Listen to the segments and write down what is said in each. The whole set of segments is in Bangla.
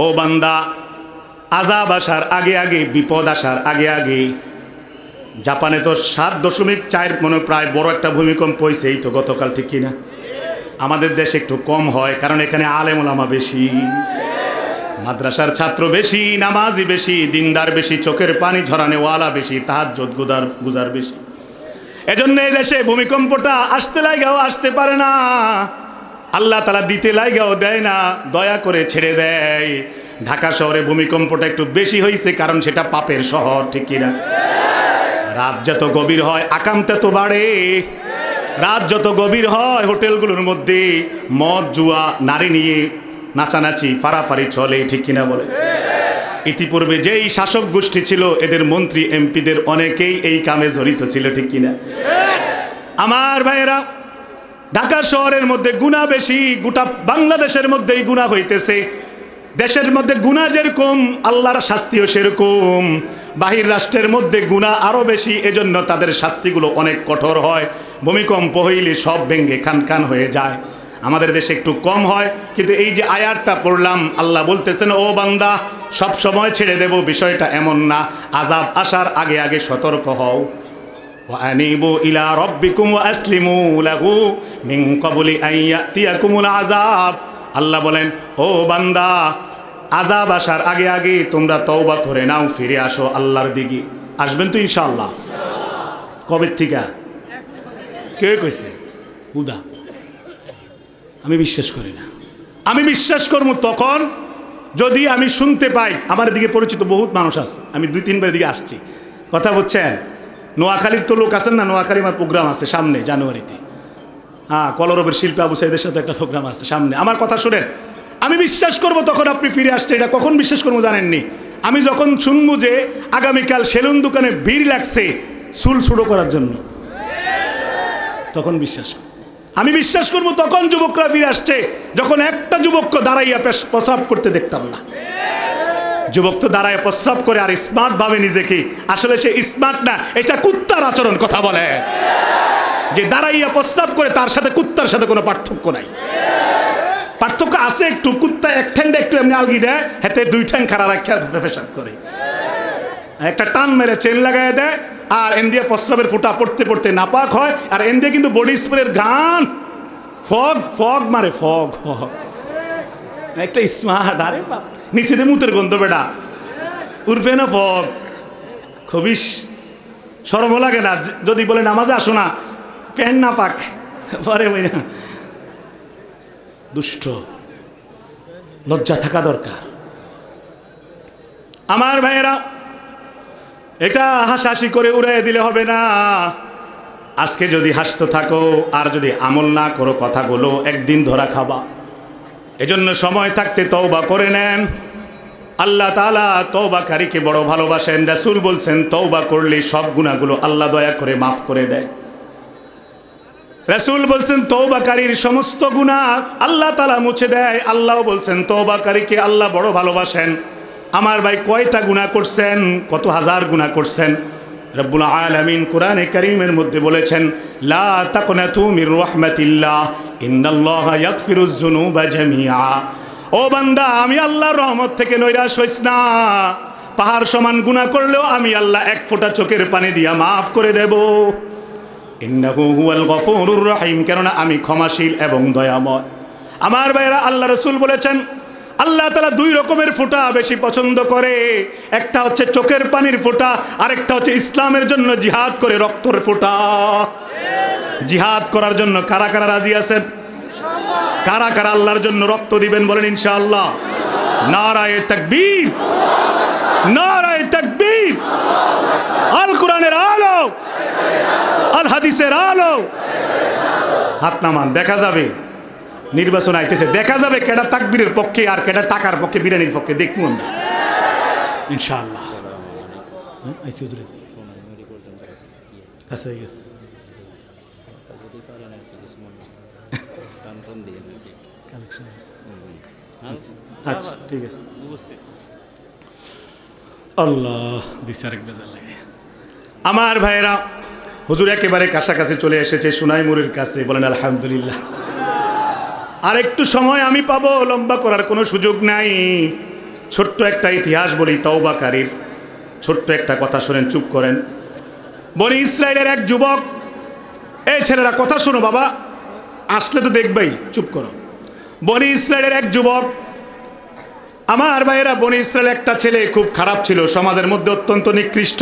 ও বান্দা, আযাব আসার আগে আগে, বিপদ আসার আগে আগে, জাপানে তো 7.4 মনে প্রায় বড় একটা ভূমিকম্প হয়েছে এই তো গতকাল, ঠিক কিনা? আমাদের দেশে একটু কম হয়, কারণ এখানে আলেম ওলামা বেশি, মাদ্রাসার ছাত্র বেশি, নামাজি বেশি, দিনদার বেশি, চোখের পানি ঝরানে ওয়ালা বেশি, তাহাজ্জুদ গুজার বেশি। এজন্য এই দেশে ভূমিকম্পটা আসতে লাগাও আসতে পারে না, আল্লাহ তাআলা দিতে লাগাও দেয় না, দয়া করে ছেড়ে দেয়। ঢাকা শহরে ভূমিকম্পটা একটু বেশি হয়েছে, কারণ সেটা পাপের শহর, ঠিক কিনা? রাত যত গভীর হয় আকাম তত বাড়ে। রাত যত গভীর হয় হোটেলগুলোর মধ্যে মদ, জুয়া, নারী নিয়ে নাচানাচি, ফারাফারি চলে, ঠিক কিনা বলে? ইতিপূর্বে যেই শাসক গোষ্ঠী ছিল, এদের মন্ত্রী এমপিদের অনেকেই এই কামে জড়িত ছিল, ঠিক কিনা? আমার ভাইয়েরা, ঢাকা শহরের মধ্যে গুনাহ বেশি, গোটা বাংলাদেশের মধ্যেই গুনাহ হইতেছে। দেশের মধ্যে গুনাহ যেরকম, আল্লাহর শাস্তিও সেরকম। বাহির রাষ্ট্রের মধ্যে গুনাহ আরো বেশি, এজন্য তাদের শাস্তিগুলো অনেক কঠোর হয়। ভূমিকম্প হইলে সব ভেঙে খান হয়ে যায়। আমাদের দেশে একটু কম হয়, কিন্তু এই যে আয়াতটা পড়লাম, আল্লাহ বলতেছেন, ও বান্দা, সব সময় ছেড়ে দেব, বিষয়টা এমন না। আযাব আসার আগে আগে সতর্ক হও। ওয়ানিবু ইলা রাব্বিকুম ওয়াসলিমু লাহু মিন ক্বাবলি আন ইয়াতিয়াকুমুল আযাব। আল্লাহ বলেন, ও বান্দা, আযাব আসার আগে আগে তোমরা তওবা করে নাও, ফিরে আসো আল্লাহর দিকে। আসবেন তো ইনশাআল্লাহ? কবে থেকে? কে কইছে? হুদা। আমি বিশ্বাস করি না। আমি বিশ্বাস করবো তখন যদি আমি শুনতে পাই, আমার দিকে পরিচিত বহুত মানুষ আছে, আমি 2-3 বার দিকে আসছি, কথা বলছেন। নোয়াখালীর তো লোক আছেন না, নোয়াখালী আমার প্রোগ্রাম আছে সামনে জানুয়ারিতে। হ্যাঁ, কলরবের শিল্পী আবু সাইদের সাথে একটা প্রোগ্রাম আছে সামনে। আমার কথা শুনেন, আমি বিশ্বাস করব তখন আপনি ফিরে আসতে। এটা কখন বিশ্বাস করবো জানেননি? আমি যখন শুনবো যে আগামীকাল সেলুন দোকানে ভিড় লাগছে চুল ছোটো করার জন্য, তখন বিশ্বাস। আমি বিশ্বাস করবো তখন যুবকরা ফিরে আসছে, যখন একটা যুবককে দাঁড়াইয়া প্রস্রাব করতে দেখতাম না। যুবক তো দাঁড়ায় প্রস্রাব করে আর স্মার্ট ভাবে নিজেকে, আসলে সে স্মার্ট না, এটা কুত্তার আচরণ, কথা বলে। যে দাঁড়াইয়া প্রস্রাব করে তার সাথে কুত্তার সাথে কোনো পার্থক্য নাই। পার্থক্য আছে একটু, কুত্তা এক ঠ্যাংটা একটু এমনি আলগি দেয়, হাতে 2 ঠ্যাং খাড়া রাখা পেশাব করে, একটা টান মেরে চেন লাগাই দেয়, আর এন্ডিয়া প্রস্রাবের ফুটা পড়তে পড়তে নাপাক হয়। আর এন্ডিয়া কিন্তু বডি স্প্রের গান, ফগ মারে, ফগ একটা স্মার্ট। আরে বাপ, নিচে দিয়ে মুতের গন্ধ বেটা, উঠবে না ফগ, খবিস, শরমও লাগে না যদি বলে নামাজে আসো না, প্যান্ট না পাক পরে ওই না। দুষ্ট, লজ্জা থাকা দরকার। আমার ভাইয়েরা, এটা হাসাহাসি করে উড়াই দিলে হবে না। আজকে যদি হাসতে থাকো আর যদি আমল না করো, কথাগুলো একদিন ধরা খাবা। এজন্য সময় থাকতে তওবা করে নেন। আল্লাহ তাআলা তওবাকারীকে বড় ভালোবাসেন। রাসূল বলছেন, তওবা করলে সব গুনাহগুলো আল্লাহ দয়া করে মাফ করে দেয়। রাসূল বলছেন, তওবাকারীর সমস্ত গুনাহ আল্লাহ তাআলা মুছে দেয়। আল্লাহও বলছেন, তওবাকারীকে আল্লাহ বড় ভালোবাসেন। আমার ভাই, কয়টা গুনাহ করছেন? কত হাজার গুনাহ করছেন? রব্বুল আলামিন কোরআনে কারীমের মধ্যে বলেছেন, লা তাকনাতু মির রাহমাতিল্লাহ ইন্নাল্লাহা ইয়াগফিরুয যুনুবা জামিআ। ও বান্দা, আমি আল্লাহর রহমত থেকে নৈরাশ হইস না। পাহাড় সমান গুনাহ করলেও আমি আল্লাহ এক ফোঁটা চোখের পানি দিয়া মাফ করে দেব। ইন্নাহু হুয়াল গফুরুর রহিম, কেননা আমি ক্ষমাশীল এবং দয়াময়। আমার ভাইরা, আল্লাহ রাসূল বলেছেন, আল্লাহ তাআলা 2 রকমের ফোঁটা বেশি পছন্দ করে। একটা হচ্ছে চোখের পানির ফোঁটা, আরেকটা হচ্ছে ইসলামের জন্য জিহাদ করে রক্তের ফোঁটা। জিহাদ করার জন্য কারা কারা রাজি আছেন? কারা কারা আল্লাহর জন্য রক্ত দিবেন বলেন ইনশাআল্লাহ? নারায়ে তাকবীর, নারায়ে তাকবীর। আল কোরআনের আলো, আল হাদিসের আলো। হাত নামান, দেখা যাবে। নির্বাচন আইতেছে, দেখা যাবে কেডা তাকবীরের পক্ষে আর কেডা টাকার পক্ষে, বিরিয়ানির পক্ষে। দেখবো আমরা ইনশাআল্লাহ। কাছে হয়ে গেছে। আচ্ছা, ঠিক আছে। আল্লাহ দিছে আরেক বেজার লাগে। আমার ভাইয়েরা, হুজুর একেবারে কাছাকাছি চলে এসেছে, সোনাইমুড়ির কাছে। বলেন আলহামদুলিল্লাহ। আর একটু সময় আমি পাবো, লম্বা করার কোনো সুযোগ নাই। ছোট্ট একটা ইতিহাস বলি তওবাকারীর, ছোট্ট একটা কথা শুনেন, চুপ করেন। বনি ইসরায়েলের এক যুবক, এই ছেলেরা কথা শোনো বাবা, আসলে তো দেখবেই, চুপ করো। বনি ইসরায়েলের এক যুবক, আমার ভাইয়েরা, বনি ইসরায়েল একটা ছেলে খুব খারাপ ছিল, সমাজের মধ্যে অত্যন্ত নিকৃষ্ট,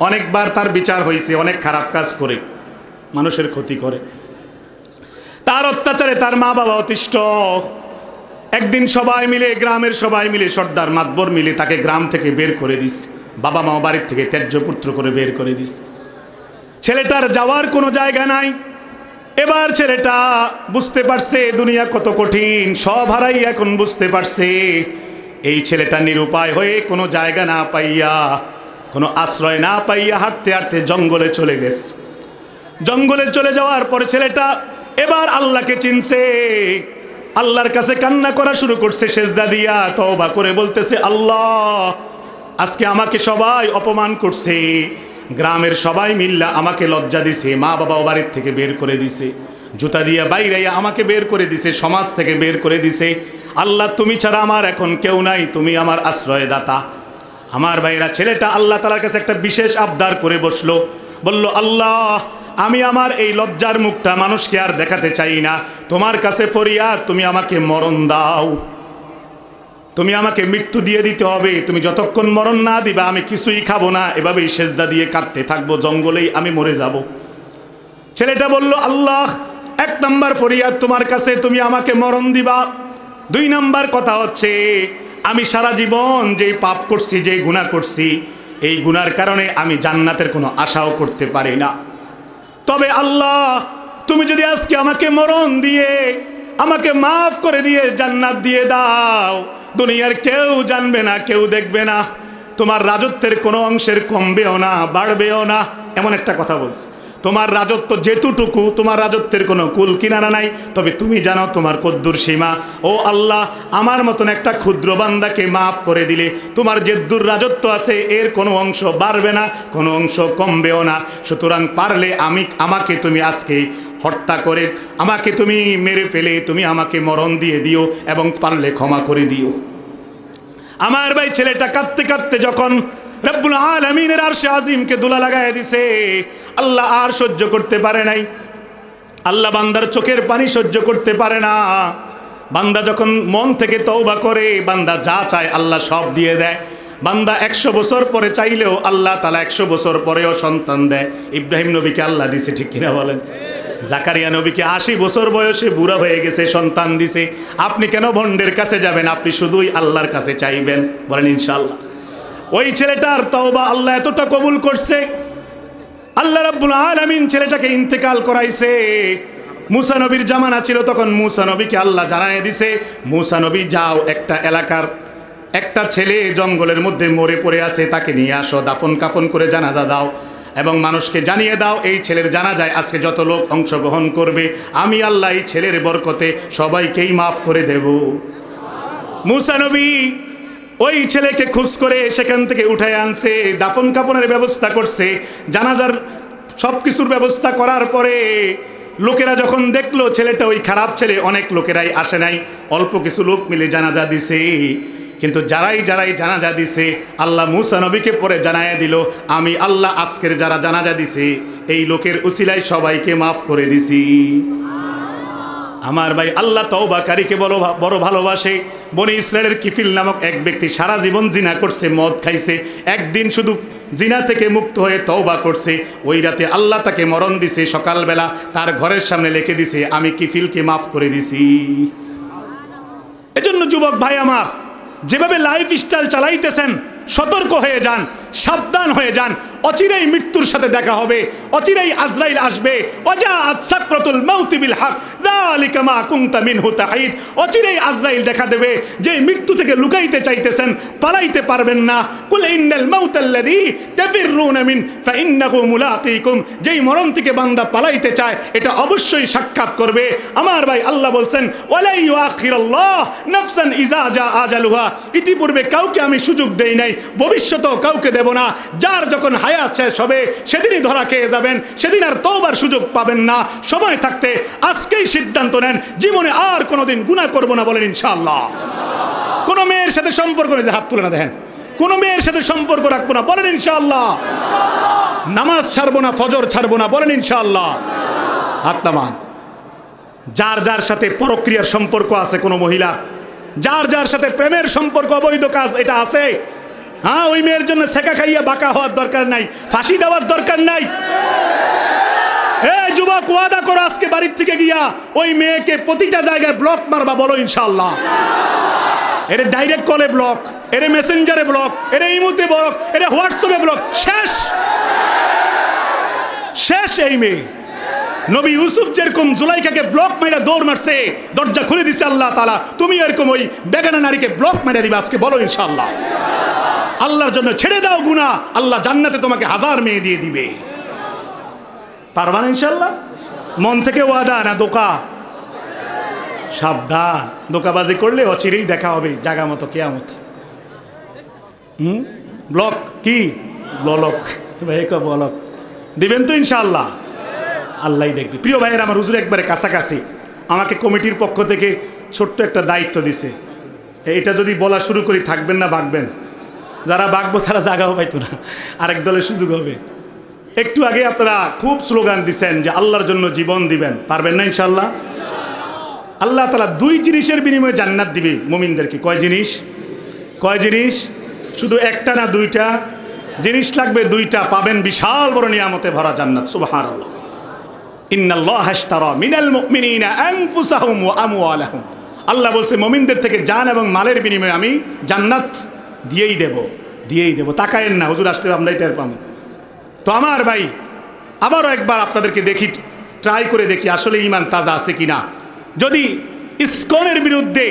অনেকবার তার বিচার হয়েছে, অনেক খারাপ কাজ করে, মানুষের ক্ষতি করে, তার অত্যাচারে তার মা বাবা অতিষ্ঠ। একদিন সবাই মিলে, গ্রামের সবাই মিলে, সর্দার মাতবর মিলে তাকে গ্রাম থেকে বের করে দিস, বাবা মা বাড়ির থেকে ত্যায্য পুত্র করে বের করে দিস। ছেলেটার যাওয়ার কোনো জায়গা নাই। এবার ছেলেটা বুঝতে পারছে দুনিয়া কত কঠিন, সব হারাই এখন বুঝতে পারছে। এই ছেলেটা নিরুপায় হয়ে কোনো জায়গা না পাইয়া, কোনো আশ্রয় না পাইয়া হাঁটতে হাঁটতে জঙ্গলে চলে গেছে। জঙ্গলে চলে যাওয়ার পরে ছেলেটা এবার আল্লাহকে চিনছে, আল্লাহর কাছে কান্না করা শুরু করছে, সেজদা দিয়া তওবা করে বলতেছে, আল্লাহ আজকে আমাকে সবাই অপমান করছে, গ্রামের সবাই মিল্লা আমাকে লজ্জা দিছে, মা বাবাও বাড়ির থেকে বের করে দিছে, জুতা দিয়া বাইরাইয়া আমাকে বের করে দিছে, সমাজ থেকে বের করে দিছে। আল্লাহ তুমি ছাড়া আমার এখন কেউ নাই, তুমি আমার আশ্রয়দাতা। আমার ভাইরা, ছেলেটা আল্লাহ তাআলার কাছে একটা বিশেষ আবদার করে বসলো, বলল, আল্লাহ আমি আমার এই লজ্জার মুখটা মানুষকে আর দেখাতে চাই না, তোমার কাছে ফরিয়াদ, তুমি আমাকে মরণ দাও, তুমি আমাকে মৃত্যু দিয়ে দিতে হবে, তুমি যতক্ষণ মরণ না দিবা আমি কিছুই খাবো না, এভাবেই সেজদা দিয়ে কাটতে থাকবো, জঙ্গলেই আমি মরে যাব। ছেলেটা বলল, আল্লাহ এক নাম্বার ফরিয়াদ তোমার কাছে, তুমি আমাকে মরণ দিবা। দুই নাম্বার কথা হচ্ছে, আমি সারা জীবন যেই পাপ করছি, যেই গুনাহ করছি, এই গুনার কারণে আমি জান্নাতের কোনো আশাও করতে পারি না। তবে আল্লাহ তুমি যদি আজকে আমাকে মরণ দিয়ে, আমাকে মাফ করে দিয়ে জান্নাত দিয়ে দাও, দুনিয়ার কেউ জানবে না, কেউ দেখবে না, তোমার রাজত্বের কোনো অংশের কমবেও না, বাড়বেও না। এমন একটা কথা বলছে, তোমার রাজত্ব যেটুকু, তোমার রাজত্বের কোনো কুল কিনারা নাই, তবে তুমি জানো তোমার কদ্দুর সীমা। ও আল্লাহ, আমার মতন একটা ক্ষুদ্র বান্দাকে মাফ করে দিলে তোমার যে দূর রাজত্ব আছে এর কোনো অংশ বাড়বে না, কোনো অংশ কমবেও না। সুতরাং পারলে আমাকে তুমি আজকে হত্যা করে, আমাকে তুমি মেরে ফেলে তুমি আমাকে মরণ দিয়ে দিও, এবং পারলে ক্ষমা করে দিও। আমার ভাই, ছেলেটা কাঁদতে কাঁদতে যখন রব্বুল আলামিনের আরশে আজিমকে দোলা লাগায় দিছে, আল্লাহ আর সহ্য করতে পারে নাই। আল্লাহ বান্দার চোখের পানি সহ্য করতে পারে না। বান্দা যখন মন থেকে তওবা করে, বান্দা যা চায় আল্লাহ সব দিয়ে দেয়। বান্দা 100 বছর পরে চাইলেও আল্লাহ তাআলা 100 বছর পরেও সন্তান দেয়। ইব্রাহিম নবীকে আল্লাহ দিছে, ঠিক কিনা বলেন? জাকারিয়া নবীকে 80 বছর বয়সে বুড়া হয়ে গেছে, সন্তান দিছে। আপনি কেন ভণ্ডের কাছে যাবেন? আপনি শুধুই আল্লাহর কাছে চাইবেন, বলেন ইনশাআল্লাহ। ওই ছেলেটার তওবা আল্লাহ এতটা কবুল করছে, আল্লাহ রাব্বুল আলামিন ছেলেটাকে ইন্তেকাল করাইছে। মুসা নবীর জামানা ছিল, তখন মুসা নবীকে আল্লাহ জানায় দিছে, মুসা নবী যাও, একটা এলাকার একটা ছেলে জঙ্গলের মধ্যে মরে পড়ে আছে, তাকে নিয়ে আসো, দাফন কাফন করে জানাজা দাও, এবং মানুষকে জানিয়ে দাও এই ছেলের জানাজায় আজকে যত লোক অংশগ্রহণ করবে, আমি আল্লাহ এই ছেলের বরকতে সবাইকেই মাফ করে দেব। মুসা নবী ওই ছেলেকে খুঁজ করে সেখান থেকে উঠায় আনছে, দাফন কাফনের ব্যবস্থা করছে, জানাজার সব কিছুর ব্যবস্থা করার পরে লোকেরা যখন দেখলো ছেলেটা ওই খারাপ ছেলে, অনেক লোকেরাই আসে নাই, অল্প কিছু লোক মিলে জানাজা দিছে। কিন্তু যারাই জানাজা দিছে, আল্লাহ মুসা নবীকে পরে জানায় দিল, আমি আল্লাহ আজকের যারা জানাজা দিছে এই লোকের উসিলায় সবাইকে মাফ করে দিছি। আমার ভাই, আল্লাহ তওবাকারীকে বড় ভালোবাসে। বনি ইসরায়েলের কিফিল নামক এক ব্যক্তি সারা জীবন জিনা করছে, মদ খাইছে, একদিন শুধু জিনা থেকে মুক্ত হয়ে তওবা করছে। ওই রাতে আল্লাহ তাকে মরণ দিছে, সকালবেলা তার ঘরের সামনে লিখে দিছে, আমি কিফিলকে মাফ করে দিছি। এজন্য যুবক ভাই আমার, যেভাবে লাইফ স্টাইল চালাইতেছেন সতর্ক হয়ে যান, সাবধান হয়ে যান। অচিরেই মৃত্যুর সাথে দেখা হবে, অচিরেই আজরাইল আসবে। ওয়াজাআত সাকরাতুল মাউতি বিল হক যালিকা মা কুনতা মিনহু তাহিদ। অচিরেই আজরাইল দেখা দেবে, যে মৃত্যু থেকে লুকাইতে চাইতেছেন, পালাইতে পারবেন না। কুল ইন্নাল মাউতাল্লাযী তাফিররুনা মিন ফাইন্নাহু মুলাকীকুম। যেই মরণ থেকে বান্দা পালাইতে চায় এটা অবশ্যই সাক্ষাৎ করবে। আমার ভাই, আল্লাহ বলছেন ওয়ালা ইউআখিরুল্লাহ নাফসান ইযা জা আজালুহা। ইতিপূর্বে কাউকে আমি সুযোগ দেই নাই, ভবিষ্যতেও কাউকে দেব না। যার যখন হায়াত শেষ হবে সেদিনই ধরা খেয়ে যাবেন, সেদিন আর তওবার সুযোগ পাবেন না। সময় থাকতে আজকেই সিদ্ধান্ত নেন, জীবনে আর কোনোদিন গুনাহ করব না, বলেন ইনশাআল্লাহ। কোন মেয়ের সাথে সম্পর্ক নেই, যে হাত তুলে না দেখেন, কোন মেয়ের সাথে সম্পর্ক রাখবো না, বলেন ইনশাআল্লাহ। নামাজ ছাড়বো না, ফজর ছাড়বো না, বলেন ইনশাআল্লাহ। হাত নামান। যার যার সাথে পরক্রিয়ার সম্পর্ক আছে কোন মহিলা, যার যার সাথে প্রেমের সম্পর্ক, অবৈধ কাজ এটা আছে, হ্যাঁ, ওই মেয়ের জন্য সেকা খাইয়া বাঁকা হওয়ার দরকার নাই, ফাঁসি দেওয়ার দরকার নাই। এই যুবক, ওয়াদা করো আজকে বাড়ির থেকে গিয়া ওই মেয়েকে প্রতিটা জায়গায় ব্লক মারবা, বলো ইনশাআল্লাহ। এর ডাইরেক্ট কলে ব্লক, এর মেসেঞ্জারে ব্লক, এর ইমোতে ব্লক, এর হোয়াটসঅ্যাপে ব্লক, শেষ শেষ। এই মেয়ে নবী ইউসুফ যেরকম জুলাইখাকে ব্লক মাইরা দৌড় মারছে, দরজা খুলে দিছে আল্লাহ তাআলা, তুমি এরকম ওই বেগানা নারীকে ব্লক মাইরা দিবা আজকে, বলো ইনশাআল্লাহ। আল্লাহর জন্য ছেড়ে দাও গুনাহ, আল্লাহ জান্নাতে তোমাকে 1000 মেয়ে দিয়ে দিবে, পারবা না ইনশাআল্লাহ। মন থেকে ওয়াদা না দোকা? সাবধান, দোকাবাজি করলে অচিরেই দেখা হবে জায়গা মতো কিয়ামত। ব্লক কি ব্লক ভাই, ব্লক দিবেন তো ইনশাআল্লাহ, আল্লাহই দেখবে। প্রিয় ভাইয়ের আমার, হুজুর একবারে কাছাকাছি, আমাকে কমিটির পক্ষ থেকে ছোট্ট একটা দায়িত্ব দিছে। এটা যদি বলা শুরু করি থাকবেন না ভাগবেন, যারা ভাগবো তারা জায়গাও পাইতো না, আরেক দলের সুযোগ হবে। একটু আগে আপনারা খুব স্লোগান দিচ্ছেন যে আল্লাহর জন্য জীবন দিবেন, পারবেন না ইনশাআল্লাহ? আল্লাহ তাআলা 2 জিনিসের বিনিময়ে জান্নাত দিবে মুমিনদেরকে। কয় জিনিস? কয় জিনিস? শুধু একটা না, 2টা জিনিস লাগবে, 2টা পাবেন বিশাল বড় নিয়ামতে ভরা জান্নাত। সুবহানাল্লাহ। ইন্নাল্লাহা আশতারা মিনাল মুমিনিনা আনফুসাহুম ওয়া আমওয়ালাহুম, আল্লাহ বলছে মুমিনদের থেকে জান এবং মালের বিনিময়ে আমি জান্নাত দিয়েই দেব। তাকায়েন না, হুজুর আসলে আমরা এটা পাবো। তো আমার ভাই, আবারও একবার আপনাদেরকে দেখি, ট্রাই করে দেখি আসলে ঈমান তাজা আছে কিনা। যদি ইসকনের বিরুদ্ধে,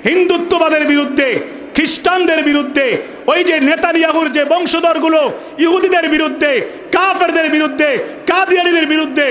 হিন্দুত্ববাদের বিরুদ্ধে, খ্রিস্টানদের বিরুদ্ধে, ওই যে নেতানিয়াহুর যে বংশধরগুলো ইহুদিদের বিরুদ্ধে, কাফেরদের বিরুদ্ধে, কাদিয়ানীদের বিরুদ্ধে